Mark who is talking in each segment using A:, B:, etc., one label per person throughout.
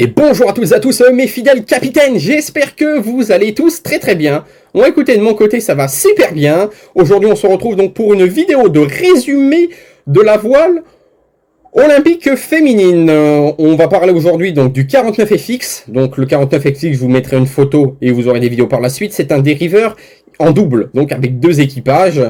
A: Et bonjour à toutes et à tous mes fidèles capitaines, j'espère que vous allez tous très bien. Bon écoutez, de mon côté ça va super bien. Aujourd'hui on se retrouve donc pour une vidéo de résumé de la voile olympique féminine. On va parler aujourd'hui donc du 49FX. Donc le 49FX, je vous mettrai une photo et vous aurez des vidéos par la suite. C'est un dériveur en double, donc avec deux équipages.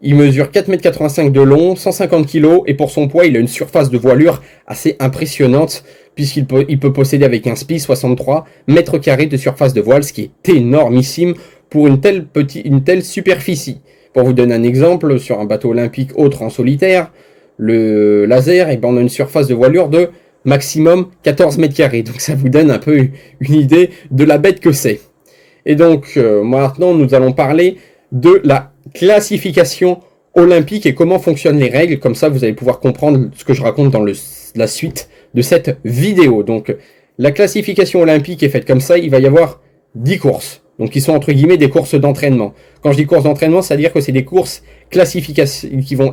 A: Il mesure 4,85 m de long, 150 kg, et pour son poids, il a une surface de voilure assez impressionnante, puisqu'il peut posséder avec un SPI 63 mètres carrés de surface de voile, ce qui est énormissime pour une telle superficie. Pour vous donner un exemple, sur un bateau olympique autre en solitaire, le laser, et ben on a une surface de voilure de maximum 14 mètres carrés. Donc ça vous donne un peu une idée de la bête que c'est. Et donc maintenant, nous allons parler de la classification olympique et comment fonctionnent les règles. Comme ça, vous allez pouvoir comprendre ce que je raconte dans la suite de cette vidéo. Donc, la classification olympique est faite comme ça. Il va y avoir 10 courses. Donc, qui sont entre guillemets des courses d'entraînement. Quand je dis courses d'entraînement, c'est-à-dire que c'est des courses classification qui vont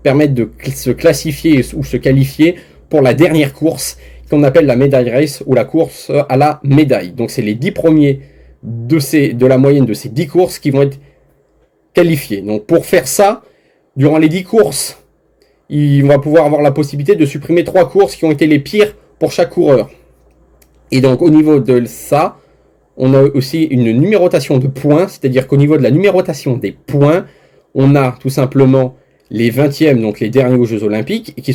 A: permettre de se classifier ou se qualifier pour la dernière course qu'on appelle la médaille race ou la course à la médaille. Donc, c'est les 10 premiers de la moyenne de ces 10 courses qui vont être qualifiés. Donc pour faire ça, durant les 10 courses, on va pouvoir avoir la possibilité de supprimer 3 courses qui ont été les pires pour chaque coureur. Et donc au niveau de ça, on a aussi une numérotation de points, c'est-à-dire qu'au niveau de la numérotation des points, on a tout simplement les 20e, donc les derniers aux Jeux Olympiques, qui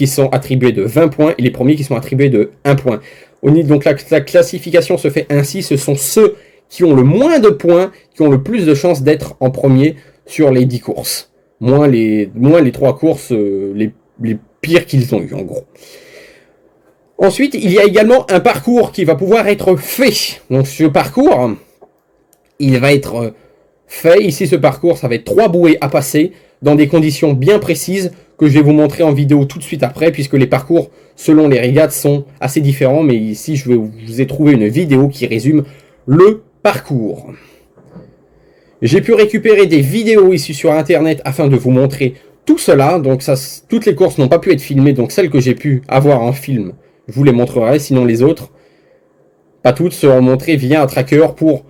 A: sont attribués de 20 points, et les premiers qui sont attribués de 1 point. Donc la classification se fait ainsi, ce sont ceux qui ont le moins de points, qui ont le plus de chances d'être en premier sur les 10 courses. Moins les 3 courses, les pires qu'ils ont eu en gros. Ensuite, il y a également un parcours qui va pouvoir être fait. Donc ce parcours, il va être fait. Ici, ce parcours, ça va être 3 bouées à passer dans des conditions bien précises que je vais vous montrer en vidéo tout de suite après, puisque les parcours selon les régates sont assez différents. Mais ici, je vous ai trouvé une vidéo qui résume le parcours. J'ai pu récupérer des vidéos ici sur internet afin de vous montrer tout cela. Donc toutes les courses n'ont pas pu être filmées, donc celles que j'ai pu avoir en film, je vous les montrerai. Sinon les autres, pas toutes, seront montrées via un tracker pour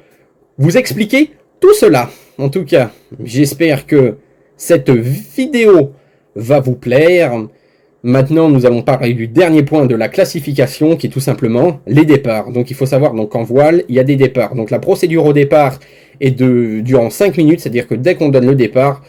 A: vous expliquer tout cela. En tout cas, j'espère que cette vidéo va vous plaire. Maintenant, nous allons parler du dernier point de la classification, qui est tout simplement les départs. Donc, il faut savoir qu'en voile, il y a des départs. Donc, la procédure au départ est durant 5 minutes, c'est-à-dire que dès qu'on donne le départ,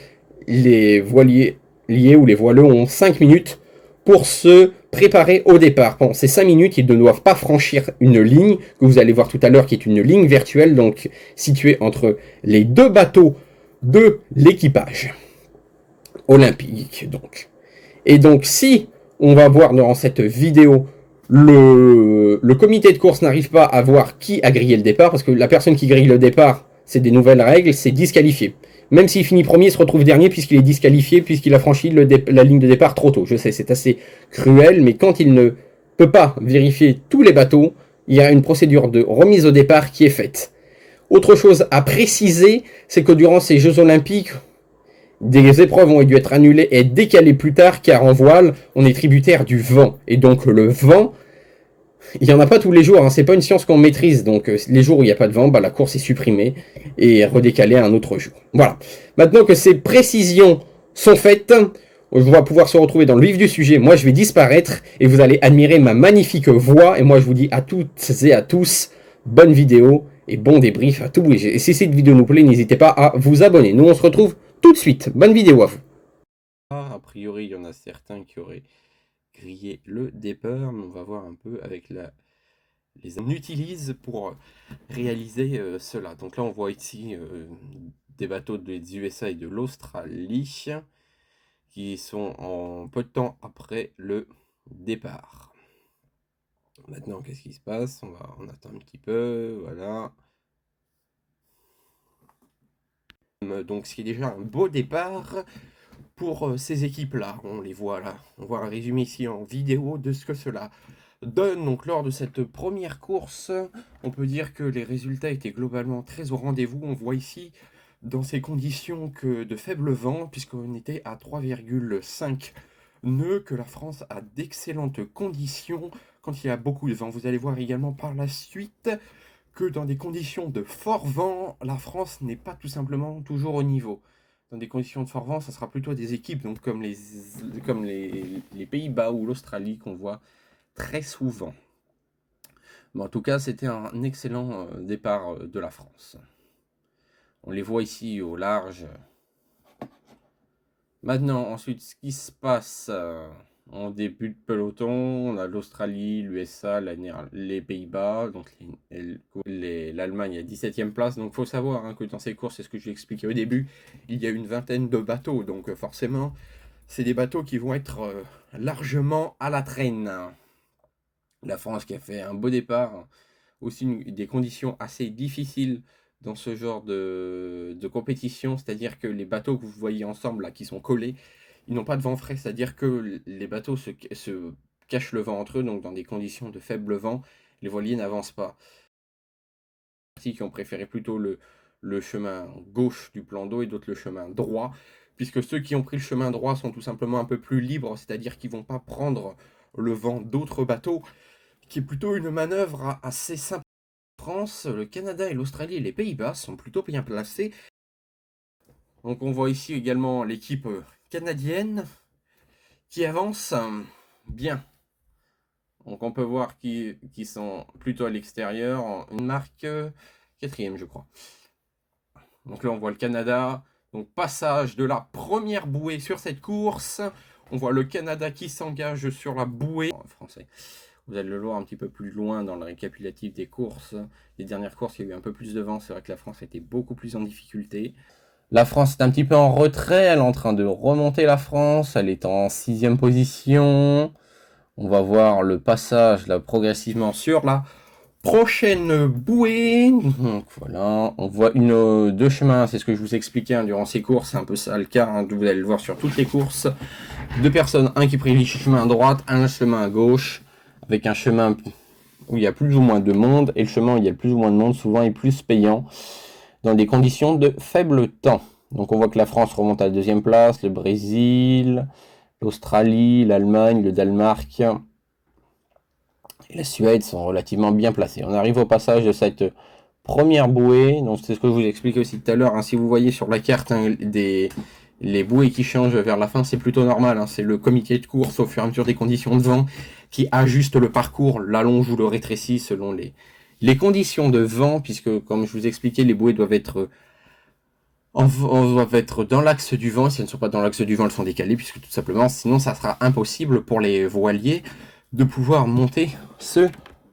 A: les voiliers liés ou les voileux ont 5 minutes pour se préparer au départ. Pendant ces 5 minutes, ils ne doivent pas franchir une ligne, que vous allez voir tout à l'heure, qui est une ligne virtuelle, donc située entre les deux bateaux de l'équipage olympique. Et donc, si on va voir dans cette vidéo, le comité de course n'arrive pas à voir qui a grillé le départ, parce que la personne qui grille le départ, c'est des nouvelles règles, c'est disqualifié. Même s'il finit premier, il se retrouve dernier, puisqu'il est disqualifié, puisqu'il a franchi la ligne de départ trop tôt. Je sais, c'est assez cruel, mais quand il ne peut pas vérifier tous les bateaux, il y a une procédure de remise au départ qui est faite. Autre chose à préciser, c'est que durant ces Jeux Olympiques, des épreuves ont dû être annulées et décalées plus tard, car en voile, on est tributaire du vent. Et donc le vent, il n'y en a pas tous les jours, hein. C'est pas une science qu'on maîtrise. Donc les jours où il n'y a pas de vent, la course est supprimée et redécalée à un autre jour. Voilà. Maintenant que ces précisions sont faites, on va pouvoir se retrouver dans le vif du sujet. Moi, je vais disparaître et vous allez admirer ma magnifique voix. Et moi, je vous dis à toutes et à tous, bonne vidéo et bon débrief à tout bouger. Et si cette vidéo nous plaît, n'hésitez pas à vous abonner. Nous, on se retrouve tout de suite. Bonne vidéo à vous.
B: A priori, il y en a certains qui auraient grillé le départ, mais on va voir un peu avec on utilise pour réaliser cela. Donc là, on voit ici des bateaux des USA et de l'Australie qui sont en peu de temps après le départ. Maintenant, qu'est-ce qui se passe? On attend un petit peu, voilà. Donc, ce qui est déjà un beau départ pour ces équipes-là. On les voit là. On voit un résumé ici en vidéo de ce que cela donne. Donc, lors de cette première course, on peut dire que les résultats étaient globalement très au rendez-vous. On voit ici, dans ces conditions, que de faible vent, puisqu'on était à 3,5 nœud, que la France a d'excellentes conditions quand il y a beaucoup de vent. Vous allez voir également par la suite que dans des conditions de fort vent, la France n'est pas tout simplement toujours au niveau. Dans des conditions de fort vent, ça sera plutôt des équipes donc comme les Pays-Bas ou l'Australie qu'on voit très souvent. Mais en tout cas, c'était un excellent départ de la France. On les voit ici au large. Maintenant, ensuite, ce qui se passe en début de peloton, on a l'Australie, l'USA, les Pays-Bas, donc l'Allemagne à 17e place. Donc, il faut savoir hein, que dans ces courses, c'est ce que je l'ai expliqué au début, il y a une vingtaine de bateaux. Donc, forcément, c'est des bateaux qui vont être largement à la traîne. La France qui a fait un beau départ, aussi des conditions assez difficiles dans ce genre de compétition, c'est-à-dire que les bateaux que vous voyez ensemble, là, qui sont collés, ils n'ont pas de vent frais, c'est-à-dire que les bateaux se cachent le vent entre eux, donc dans des conditions de faible vent, les voiliers n'avancent pas. Qui ont préféré plutôt le chemin gauche du plan d'eau et d'autres le chemin droit, puisque ceux qui ont pris le chemin droit sont tout simplement un peu plus libres, c'est-à-dire qu'ils ne vont pas prendre le vent d'autres bateaux, qui est plutôt une manœuvre assez simple. France, le Canada et l'Australie et les Pays-Bas sont plutôt bien placés. Donc on voit ici également l'équipe canadienne qui avance bien. Donc on peut voir qu'ils sont plutôt à l'extérieur. Une marque 4e je crois. Donc là on voit le Canada. Donc passage de la première bouée sur cette course. On voit le Canada qui s'engage sur la bouée. Français. Vous allez le voir un petit peu plus loin dans le récapitulatif des courses. Les dernières courses, il y a eu un peu plus de vent. C'est vrai que la France était beaucoup plus en difficulté. La France est un petit peu en retrait. Elle est en train de remonter la France. Elle est en 6e position. On va voir le passage là progressivement sur la prochaine bouée. Donc voilà, on voit deux chemins. C'est ce que je vous expliquais hein, durant ces courses. C'est un peu ça le cas. Hein, vous allez le voir sur toutes les courses. Deux personnes, un qui privilégie le chemin à droite, un chemin à gauche. Avec un chemin où il y a plus ou moins de monde, et le chemin où il y a plus ou moins de monde, souvent est plus payant, dans des conditions de faible temps. Donc on voit que la France remonte à la 2e place, le Brésil, l'Australie, l'Allemagne, le Danemark et la Suède sont relativement bien placés. On arrive au passage de cette première bouée, donc c'est ce que je vous expliquais aussi tout à l'heure, hein, si vous voyez sur la carte hein, les bouées qui changent vers la fin, c'est plutôt normal, hein, c'est le comité de course au fur et à mesure des conditions de vent qui ajuste le parcours, l'allonge ou le rétrécit selon les conditions de vent, puisque comme je vous expliquais, les bouées doivent être dans l'axe du vent. Si elles ne sont pas dans l'axe du vent, elles sont décalées, puisque tout simplement, sinon ça sera impossible pour les voiliers de pouvoir monter ce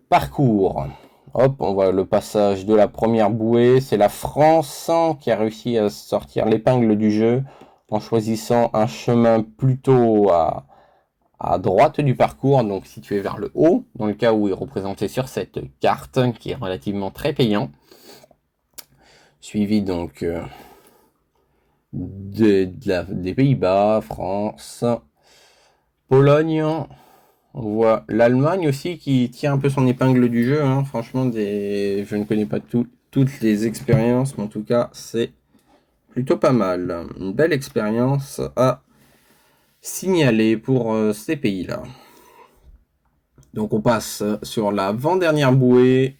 B: parcours. Hop, on voit le passage de la première bouée. C'est la France qui a réussi à sortir l'épingle du jeu en choisissant un chemin plutôt à droite du parcours, donc situé vers le haut, dans le cas où il est représenté sur cette carte, qui est relativement très payant. Suivi donc des Pays-Bas, France, Pologne. On voit l'Allemagne aussi qui tient un peu son épingle du jeu. Hein. Franchement, je ne connais pas toutes les expériences, mais en tout cas, c'est plutôt pas mal. Une belle expérience à signaler pour ces pays-là. Donc on passe sur l'avant-dernière bouée.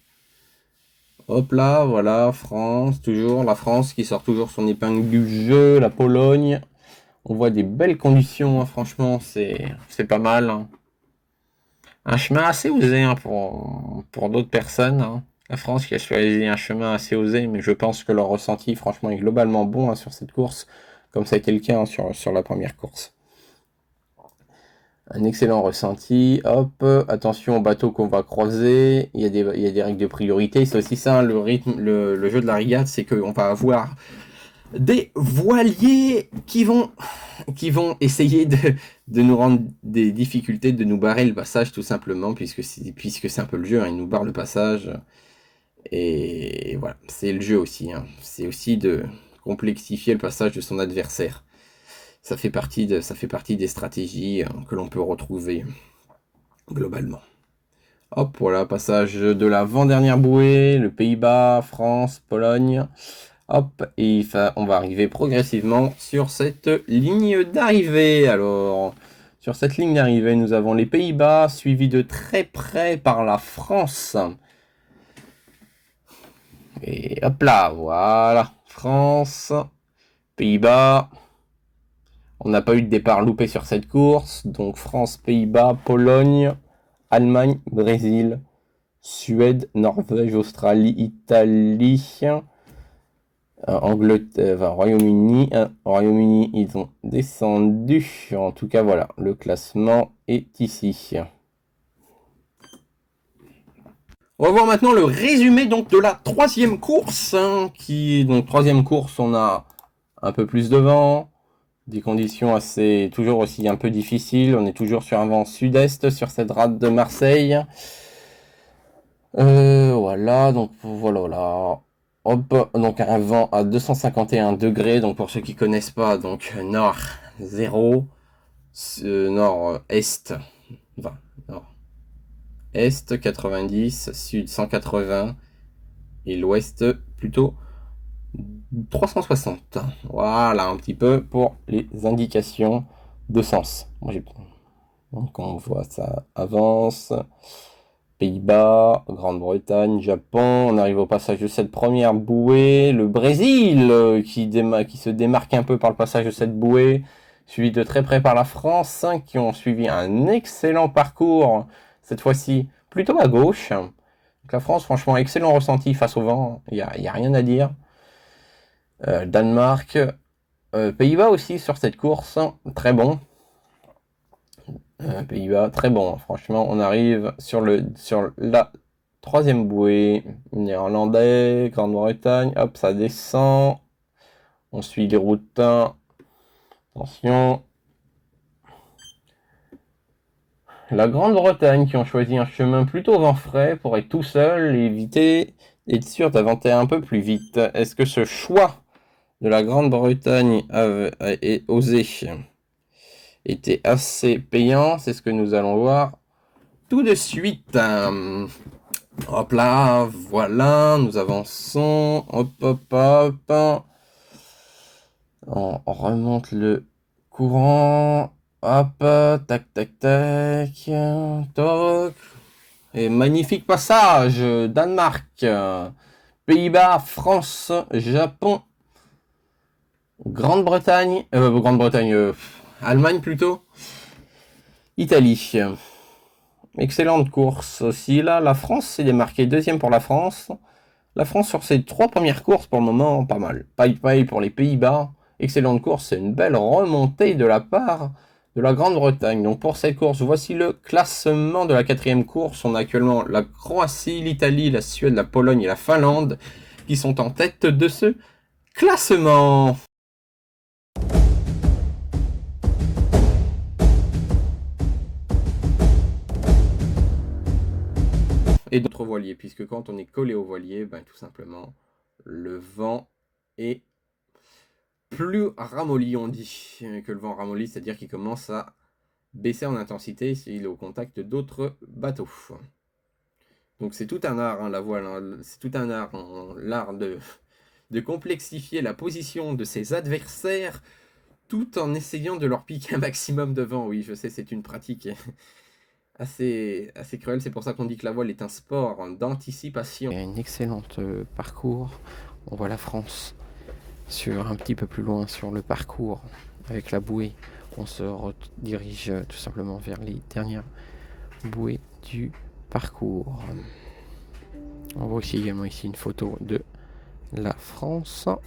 B: Hop là, voilà, France, toujours la France qui sort toujours son épingle du jeu, la Pologne. On voit des belles conditions, hein, franchement, c'est pas mal. Hein. Un chemin assez osé hein, pour d'autres personnes. Hein. La France qui a choisi un chemin assez osé, mais je pense que leur ressenti, franchement, est globalement bon hein, sur cette course, comme ça a été le cas hein, sur la première course. Un excellent ressenti. Hop, attention au bateau qu'on va croiser. Il y a des règles de priorité. C'est aussi ça, le rythme, le jeu de la régate, c'est qu'on va avoir des voiliers qui vont essayer de nous rendre des difficultés, de nous barrer le passage tout simplement, puisque c'est un peu le jeu, hein, ils nous barrent le passage. Et voilà, c'est le jeu aussi. Hein. C'est aussi de complexifier le passage de son adversaire. Ça fait partie des stratégies que l'on peut retrouver globalement. Hop, voilà, passage de l'avant-dernière bouée, le Pays-Bas, France, Pologne. Hop, et on va arriver progressivement sur cette ligne d'arrivée. Alors, Sur cette ligne d'arrivée, nous avons les Pays-Bas, suivis de très près par la France. Et hop là, voilà. France, Pays-Bas. On n'a pas eu de départ loupé sur cette course. Donc France, Pays-Bas, Pologne, Allemagne, Brésil, Suède, Norvège, Australie, Italie, Angleterre, Royaume-Uni. Royaume-Uni, ils ont descendu. En tout cas, voilà, le classement est ici. On va voir maintenant le résumé donc de la troisième course. Donc troisième course, on a un peu plus de vent, des conditions assez toujours aussi un peu difficiles. On est toujours sur un vent sud-est sur cette rade de Marseille. Voilà, donc voilà. Hop, donc un vent à 251 degrés. Donc pour ceux qui connaissent pas, donc nord 0, nord-est, enfin, nord-est 90, sud 180 et l'ouest plutôt 360. Voilà un petit peu pour les indications de sens. Donc on voit ça avance. Pays-Bas, Grande-Bretagne, Japon. On arrive au passage de cette première bouée. Le Brésil qui se démarque un peu par le passage de cette bouée. Suivi de très près par la France qui ont suivi un excellent parcours. Cette fois-ci plutôt à gauche. Donc la France, franchement, excellent ressenti face au vent. Il y a rien à dire. Danemark, Pays-Bas aussi sur cette course. Très bon. Pays-Bas, très bon. Franchement, on arrive sur la troisième bouée. Néerlandais, Grande-Bretagne. Hop, ça descend. On suit les routes. Attention. La Grande-Bretagne qui ont choisi un chemin plutôt vent frais pour être tout seul et éviter d'être sûr d'avancer un peu plus vite. Est-ce que ce choix de la Grande-Bretagne est osé était assez payant? C'est ce que nous allons voir tout de suite. Hop là, voilà, nous avançons. Hop, hop, hop. On remonte le courant. Hop, tac, tac, tac. Toc. Et magnifique passage. Danemark, Pays-Bas, France, Japon, Grande-Bretagne, Allemagne plutôt, Italie. Excellente course aussi. Là, la France s'est démarquée deuxième pour la France. La France sur ses 3 premières courses pour le moment, pas mal. Paille pour les Pays-Bas. Excellente course, c'est une belle remontée de la part de la Grande-Bretagne. Donc pour cette course, voici le classement de la 4e course. On a actuellement la Croatie, l'Italie, la Suède, la Pologne et la Finlande qui sont en tête de ce classement. Et d'autres voiliers, puisque quand on est collé au voilier, ben, tout simplement, le vent est plus ramolli, on dit que le vent ramolli, c'est-à-dire qu'il commence à baisser en intensité s'il est au contact d'autres bateaux. Donc c'est tout un art, la voile, c'est tout un art, l'art de complexifier la position de ses adversaires tout en essayant de leur piquer un maximum de vent. Oui, je sais, c'est une pratique assez cruel, c'est pour ça qu'on dit que la voile est un sport d'anticipation. Il y a un excellent parcours, on voit la France sur un petit peu plus loin sur le parcours avec la bouée. On se redirige tout simplement vers les dernières bouées du parcours. On voit aussi également ici une photo de la France.